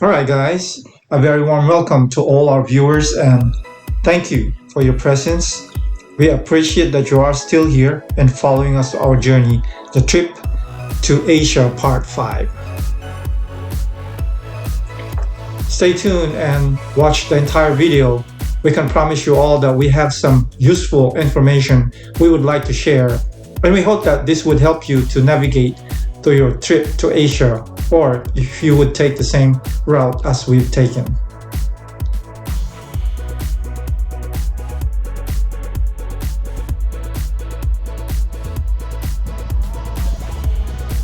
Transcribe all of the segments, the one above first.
All right, guys, a very warm welcome to all our viewers and thank you for your presence. We appreciate that you are still here and following us to our journey, the trip to Asia Part 5. Stay tuned and watch the entire video. We can promise you all that we have some useful information we would like to share, and we hope that this would help you to navigate to your trip to Asia or if you would take the same route as we've taken.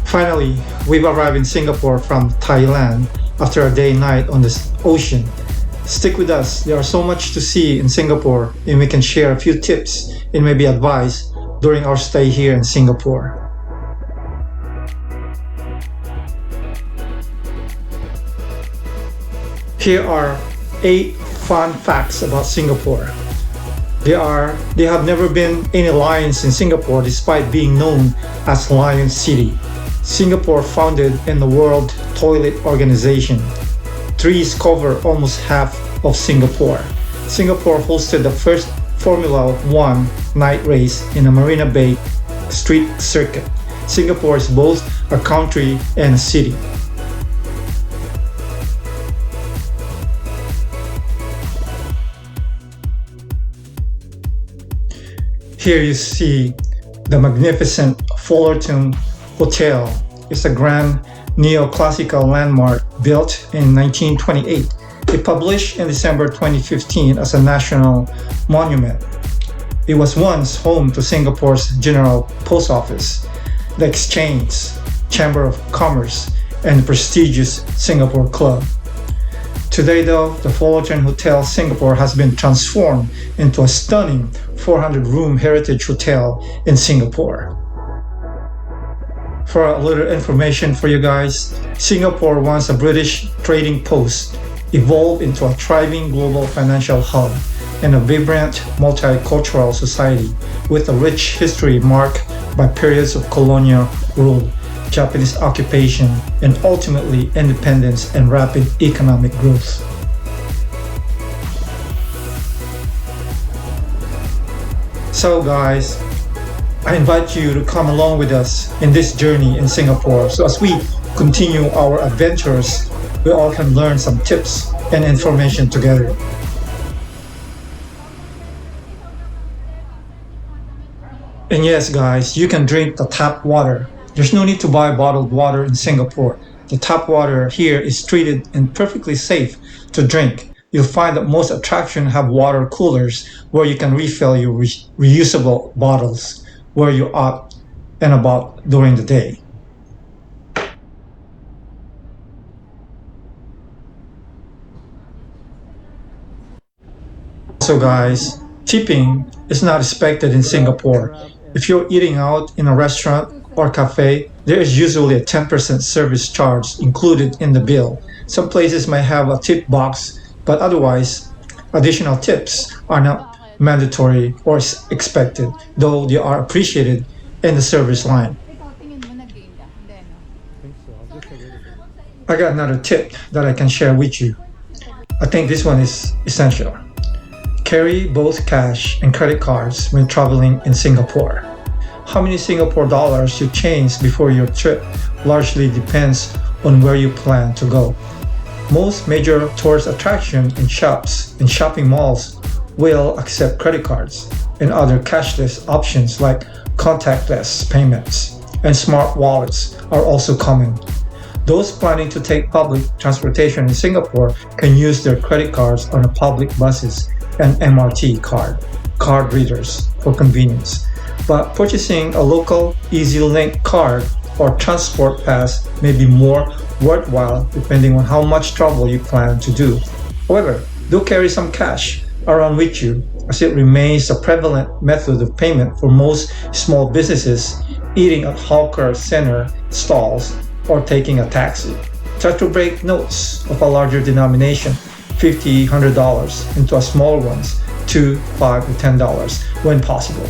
Finally, we've arrived in Singapore from Thailand after a day and night on the ocean. Stick with us, there are so much to see in Singapore, and we can share a few tips and maybe advice during our stay here in Singapore. Here are 8 fun facts about Singapore. They have never been any lions in Singapore despite being known as Lion City. Singapore founded in the World Toilet Organization. Trees cover almost half of Singapore. Singapore hosted the first Formula One night race in a Marina Bay street circuit. Singapore is both a country and a city. Here you see the magnificent Fullerton Hotel. It's a grand neoclassical landmark built in 1928. It published in December 2015 as a national monument. It was once home to Singapore's General Post Office, the Exchange, Chamber of Commerce, and the prestigious Singapore Club. Today, though, the Fullerton Hotel Singapore has been transformed into a stunning 400-room heritage hotel in Singapore. For a little information for you guys, Singapore, once a British trading post, evolved into a thriving global financial hub and a vibrant multicultural society with a rich history marked by periods of colonial rule, Japanese occupation, and ultimately independence and rapid economic growth. So guys, I invite you to come along with us in this journey in Singapore. So as we continue our adventures, we all can learn some tips and information together. And yes guys, you can drink the tap water. There's no need to buy bottled water in Singapore. The tap water here is treated and perfectly safe to drink. You'll find that most attractions have water coolers where you can refill your reusable bottles where you're out and about during the day. So guys, tipping is not expected in Singapore. If you're eating out in a restaurant or cafe, there is usually a 10% service charge included in the bill. Some places may have a tip box, but otherwise, additional tips are not mandatory or expected, though they are appreciated in the service line. I got another tip that I can share with you. I think this one is essential. Carry both cash and credit cards when traveling in Singapore. How many Singapore dollars you change before your trip largely depends on where you plan to go. Most major tourist attractions and shops and shopping malls will accept credit cards and other cashless options like contactless payments and smart wallets are also common. Those planning to take public transportation in Singapore can use their credit cards on the public buses and MRT card readers for convenience. But purchasing a local EasyLink card or transport pass may be more worthwhile depending on how much travel you plan to do. However, do carry some cash around with you as it remains a prevalent method of payment for most small businesses, eating at hawker center stalls or taking a taxi. Try to break notes of a larger denomination, $50, $100, into a small ones, $2, $5, or $10 when possible.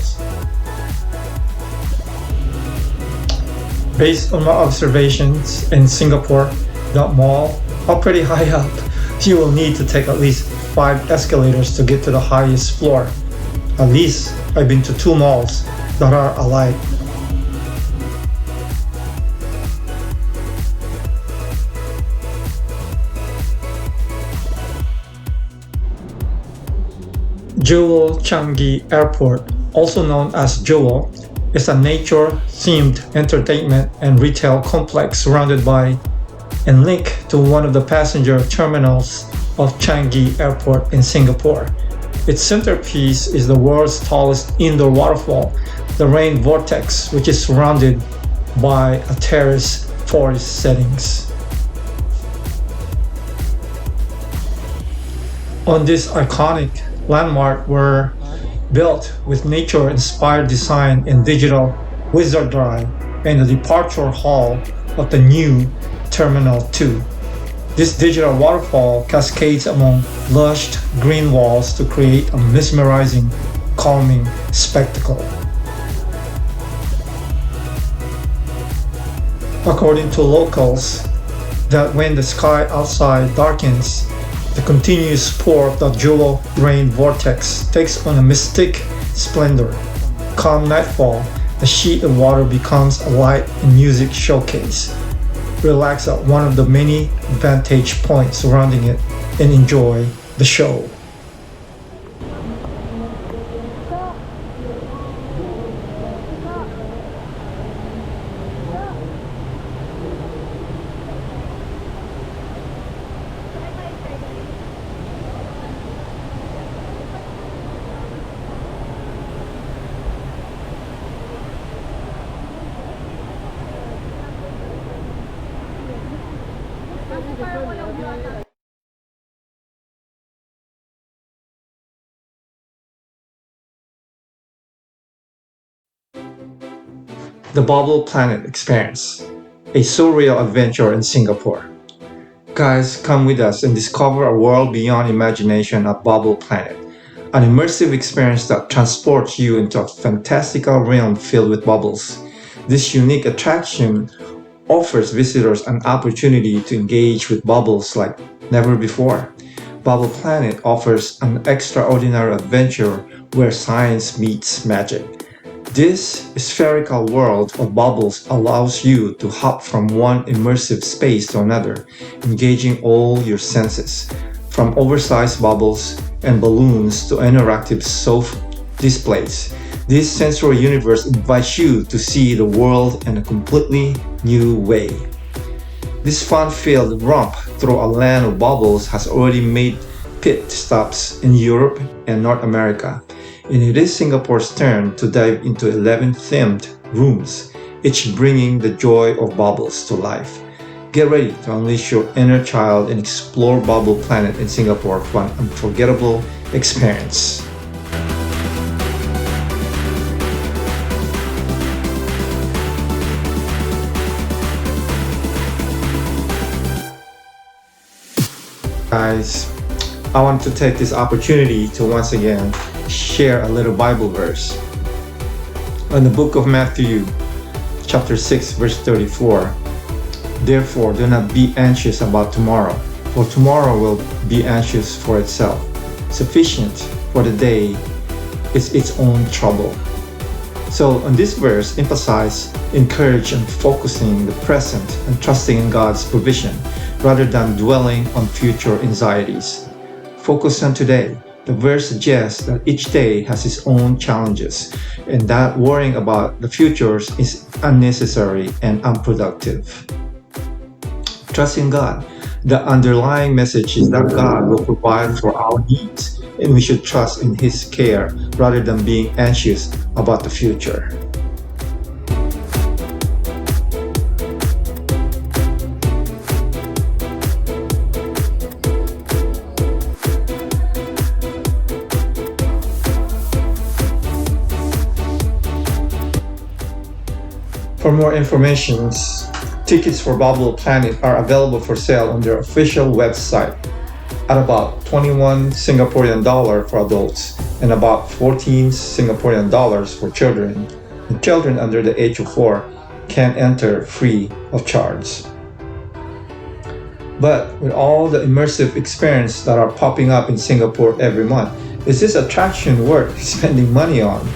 Based on my observations in Singapore, the mall are pretty high up. You will need to take at least 5 escalators to get to the highest floor. At least I've been to 2 malls that are alike. Jewel Changi Airport, also known as Jewel, is a nature-themed entertainment and retail complex surrounded by and linked to one of the passenger terminals of Changi Airport in Singapore. Its centerpiece is the world's tallest indoor waterfall, the Rain Vortex, which is surrounded by a terrace forest settings. On this iconic landmark were built with nature-inspired design and digital wizardry and the departure hall of the new Terminal 2. This digital waterfall cascades among lush green walls to create a mesmerizing, calming spectacle. According to locals, that when the sky outside darkens, the continuous pour of the Jewel Rain Vortex takes on a mystic splendor. Come nightfall, the sheet of water becomes a light and music showcase. Relax at one of the many vantage points surrounding it and enjoy the show. The Bubble Planet Experience, a surreal adventure in Singapore. Guys, come with us and discover a world beyond imagination at Bubble Planet, an immersive experience that transports you into a fantastical realm filled with bubbles. This unique attraction offers visitors an opportunity to engage with bubbles like never before. Bubble Planet offers an extraordinary adventure where science meets magic. This spherical world of bubbles allows you to hop from one immersive space to another, engaging all your senses, from oversized bubbles and balloons to interactive soft displays. This sensory universe invites you to see the world in a completely new way. This fun-filled romp through a land of bubbles has already made pit stops in Europe and North America, and it is Singapore's turn to dive into 11 themed rooms, each bringing the joy of bubbles to life. Get ready to unleash your inner child and explore Bubble Planet in Singapore for an unforgettable experience. Guys, I want to take this opportunity to once again share a little Bible verse. In the book of Matthew, chapter 6, verse 34, therefore do not be anxious about tomorrow, for tomorrow will be anxious for itself. Sufficient for the day is its own trouble. So on this verse, emphasize, encourage, and focusing the present and trusting in God's provision rather than dwelling on future anxieties. Focus on today. The verse suggests that each day has its own challenges and that worrying about the futures is unnecessary and unproductive. Trust in God. The underlying message is that God will provide for our needs and we should trust in His care rather than being anxious about the future. For more information, tickets for Bubble Planet are available for sale on their official website at about 21 Singaporean dollar for adults and about 14 Singaporean dollars for children. And children under the age of 4 can enter free of charge. But with all the immersive experience that are popping up in Singapore every month, is this attraction worth spending money on?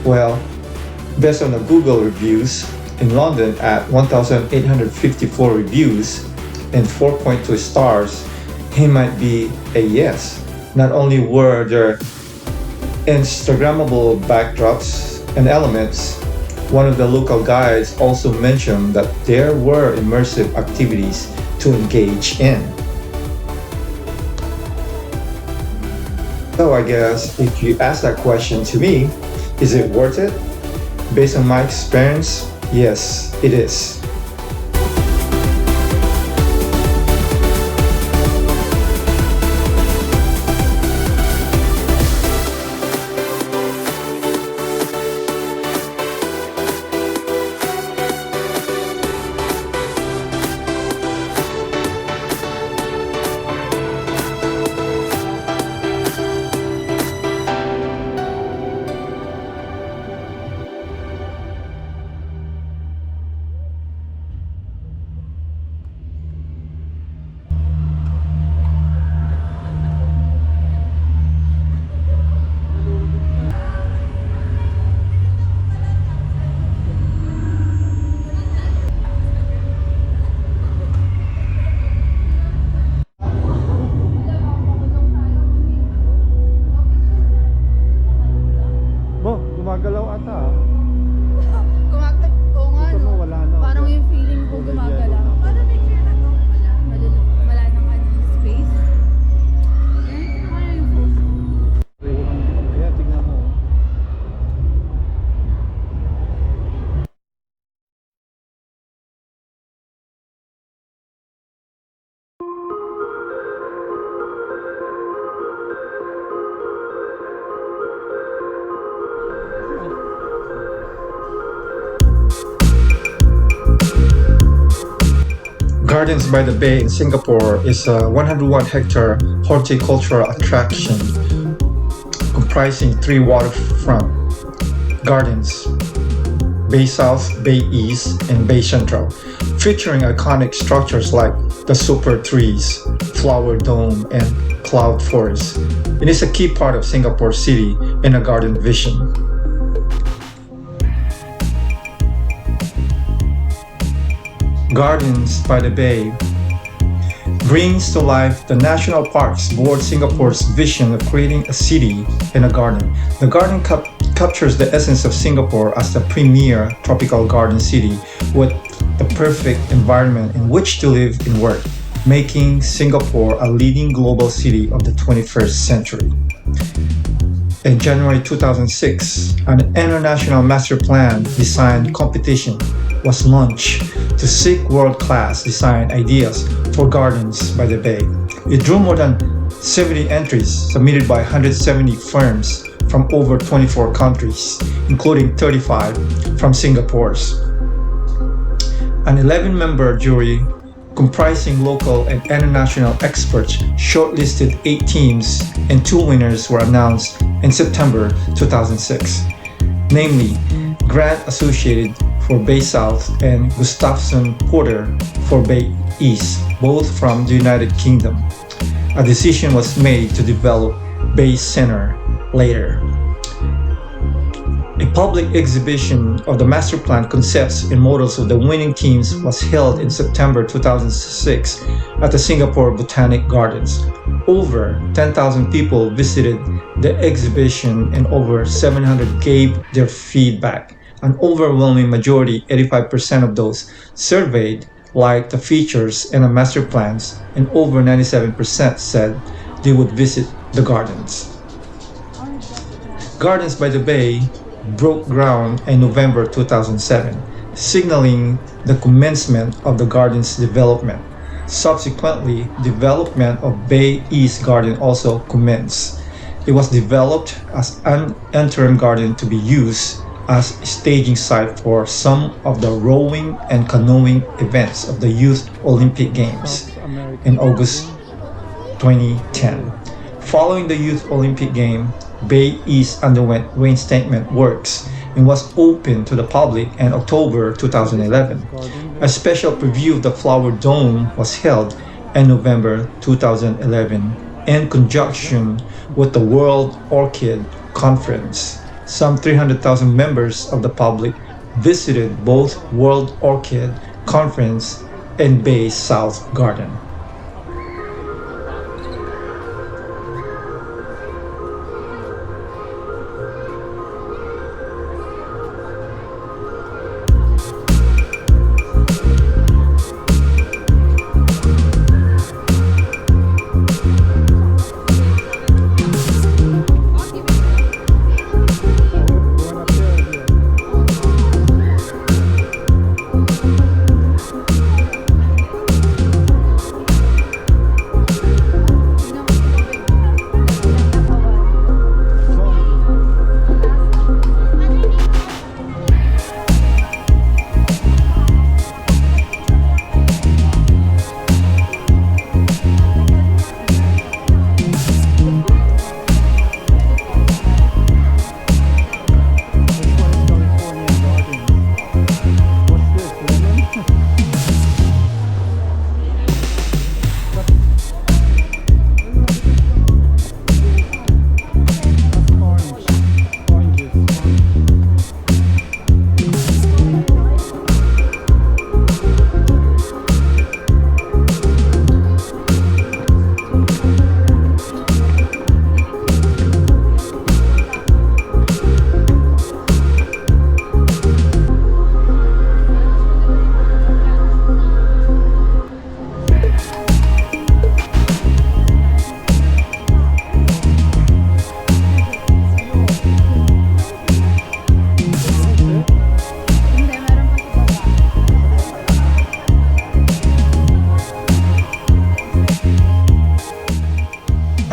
Well, based on the Google reviews, in London at 1,854 reviews and 4.2 stars, it might be a yes. Not only were there Instagrammable backdrops and elements, one of the local guides also mentioned that there were immersive activities to engage in. So I guess if you ask that question to me, is it worth it? Based on my experience, yes, it is. Bo, gumagalaw ata. Kumaktak, oo nga Ito no. mo, wala na. Parang yung feeling ko gumagala. Parang picture na to. Wala nang ano, space. Eh, kaya yung photo. Kaya tignan mo. Gardens by the Bay in Singapore is a 101-hectare horticultural attraction comprising three waterfront gardens, Bay South, Bay East, and Bay Central, featuring iconic structures like the Super Trees, Flower Dome, and Cloud Forest. It is a key part of Singapore City in a garden vision. Gardens by the Bay brings to life the National Parks Board Singapore's vision of creating a city in a garden. The garden captures the essence of Singapore as the premier tropical garden city with the perfect environment in which to live and work, making Singapore a leading global city of the 21st century. In January 2006, an international master plan design competition was launched to seek world-class design ideas for gardens by the bay. It drew more than 70 entries submitted by 170 firms from over 24 countries, including 35 from Singapore's. An 11-member jury comprising local and international experts shortlisted 8 teams, and 2 winners were announced in September 2006, namely Grant Associated for Bay South and Gustafson Porter for Bay East, both from the United Kingdom. A decision was made to develop Bay Center later. A public exhibition of the master plan concepts and models of the winning teams was held in September 2006 at the Singapore Botanic Gardens. Over 10,000 people visited the exhibition and over 700 gave their feedback. An overwhelming majority, 85% of those surveyed, liked the features and the master plans, and over 97% said they would visit the gardens. Gardens by the Bay broke ground in November 2007, signaling the commencement of the garden's development. Subsequently, development of Bay East Garden also commenced. It was developed as an interim garden to be used as a staging site for some of the rowing and canoeing events of the Youth Olympic Games in August 2010. Following the Youth Olympic Game, Bay East underwent reinstatement works and was opened to the public in October 2011. A special preview of the Flower Dome was held and November 2011 in conjunction with the World Orchid Conference. Some 300,000 members of the public visited both World Orchid Conference and Bay South Garden. Hindi, meron pa sa baba.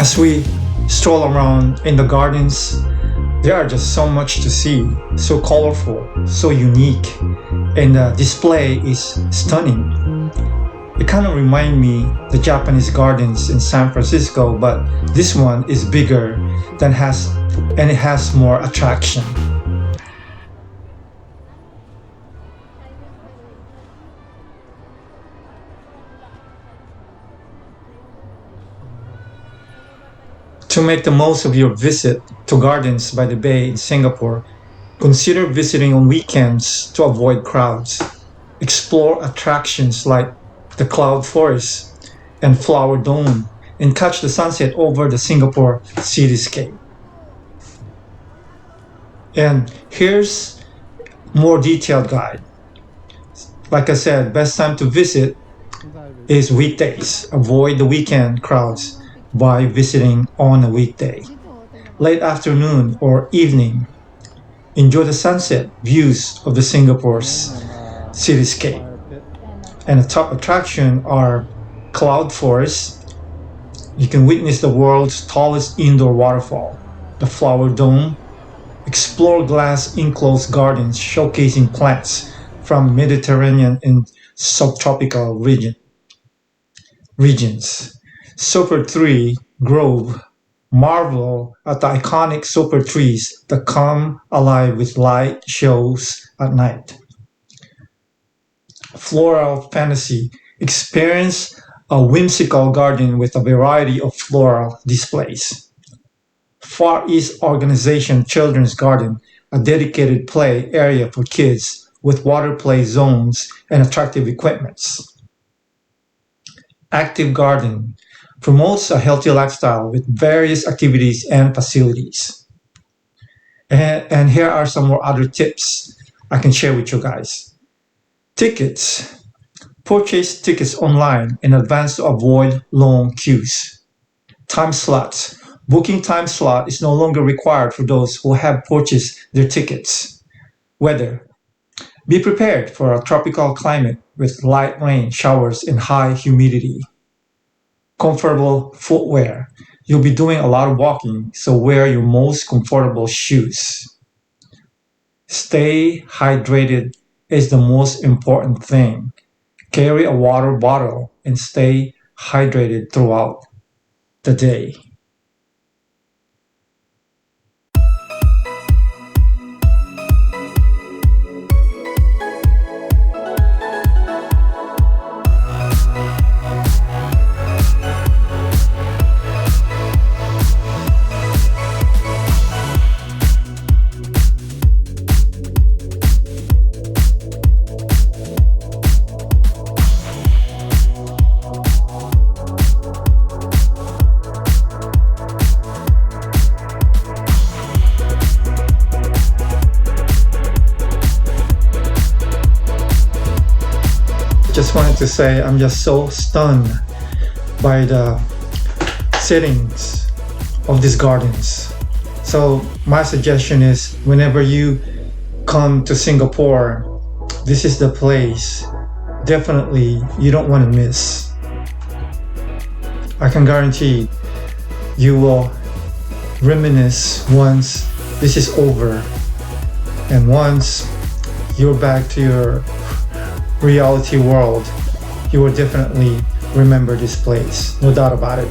As we stroll around in the gardens, there are just so much to see, so colorful, so unique, and the display is stunning. It kind of reminds me the Japanese gardens in San Francisco, but this one is bigger than has and it has more attraction. To make the most of your visit to Gardens by the Bay in Singapore, consider visiting on weekends to avoid crowds. Explore attractions like the Cloud Forest and Flower Dome and catch the sunset over the Singapore cityscape. And here's more detailed guide. Like I said, best time to visit is weekdays. Avoid the weekend crowds by visiting on a weekday. Late afternoon or evening, enjoy the sunset views of the Singapore's cityscape. And the top attraction are Cloud Forest. You can witness the world's tallest indoor waterfall, the Flower Dome. Explore glass enclosed gardens showcasing plants from Mediterranean and subtropical regions. Super Tree Grove. Marvel at the iconic super trees that come alive with light shows at night. Floral Fantasy. Experience a whimsical garden with a variety of floral displays. Far East Organization Children's Garden, a dedicated play area for kids with water play zones and attractive equipments. Active Garden promotes a healthy lifestyle with various activities and facilities. And here are some more other tips I can share with you guys. Tickets. Purchase tickets online in advance to avoid long queues. Time slots. Booking time slot is no longer required for those who have purchased their tickets. Weather. Be prepared for a tropical climate with light rain, showers, and high humidity. Comfortable footwear. You'll be doing a lot of walking, so wear your most comfortable shoes. Stay hydrated is the most important thing. Carry a water bottle and stay hydrated throughout the day. to say I'm just so stunned by the settings of these gardens. So my suggestion is whenever you come to Singapore, this is the place definitely you don't want to miss. I can guarantee you will reminisce once this is over, and once you're back to your reality world, you will definitely remember this place, no doubt about it.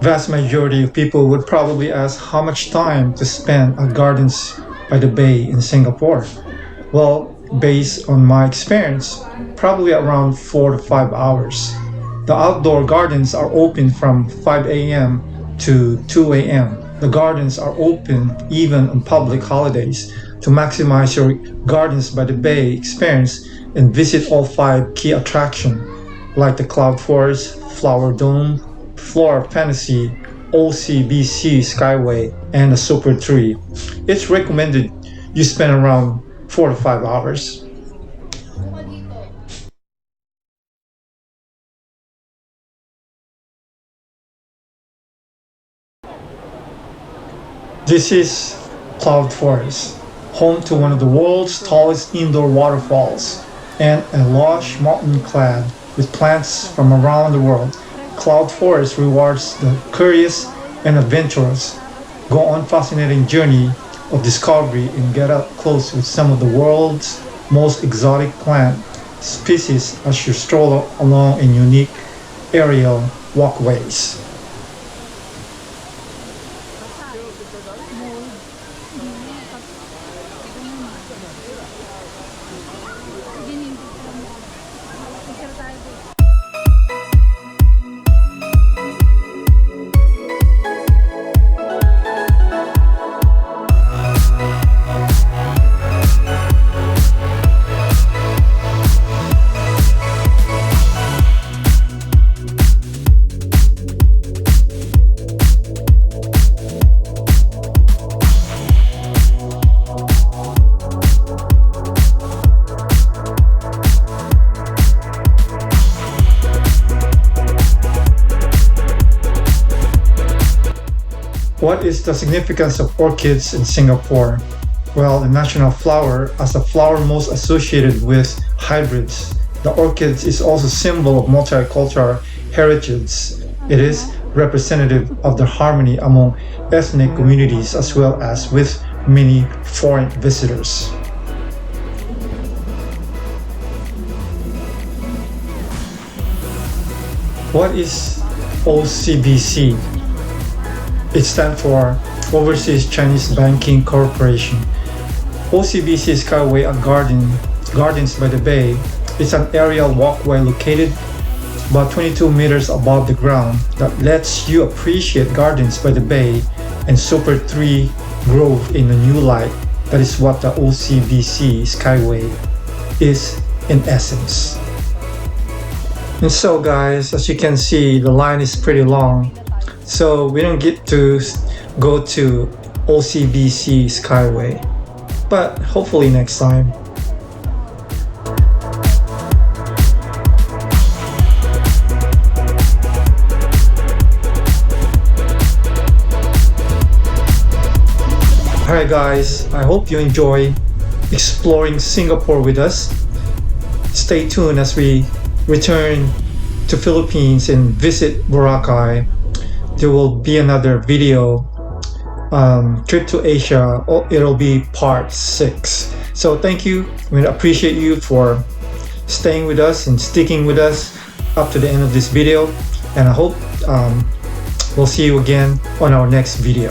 Vast majority of people would probably ask how much time to spend at Gardens by the Bay in Singapore. Well, based on my experience, probably around 4 to 5 hours. The outdoor gardens are open from 5 a.m. to 2 a.m. The gardens are open even on public holidays to maximize your Gardens by the Bay experience and visit all 5 key attractions like the Cloud Forest, Flower Dome, Floor of Fantasy, OCBC Skyway, and the Super Tree. It's recommended you spend around 4 to 5 hours. This is Cloud Forest, home to one of the world's tallest indoor waterfalls and a lush mountain clad with plants from around the world. Cloud Forest rewards the curious and adventurous. Go on fascinating journey of discovery and get up close with some of the world's most exotic plant species as you stroll along in unique aerial walkways. What is the significance of orchids in Singapore? Well, the national flower, as the flower most associated with hybrids, the orchid is also a symbol of multicultural heritage. It is representative of the harmony among ethnic communities as well as with many foreign visitors. What is OCBC? It stands for Overseas Chinese Banking Corporation. OCBC Skyway at Gardens by the Bay is an aerial walkway located about 22 meters above the ground that lets you appreciate Gardens by the Bay and Super 3 Grove in a new light. That is what the OCBC Skyway is in essence. And so guys, as you can see, the line is pretty long, so we don't get to go to OCBC Skyway, but hopefully next time. Alright guys, I hope you enjoy exploring Singapore with us. Stay tuned as we return to Philippines and visit Boracay. There will be another video, trip to Asia. It'll be part 6. So thank you. We appreciate you for staying with us and sticking with us up to the end of this video. And I hope we'll see you again on our next video.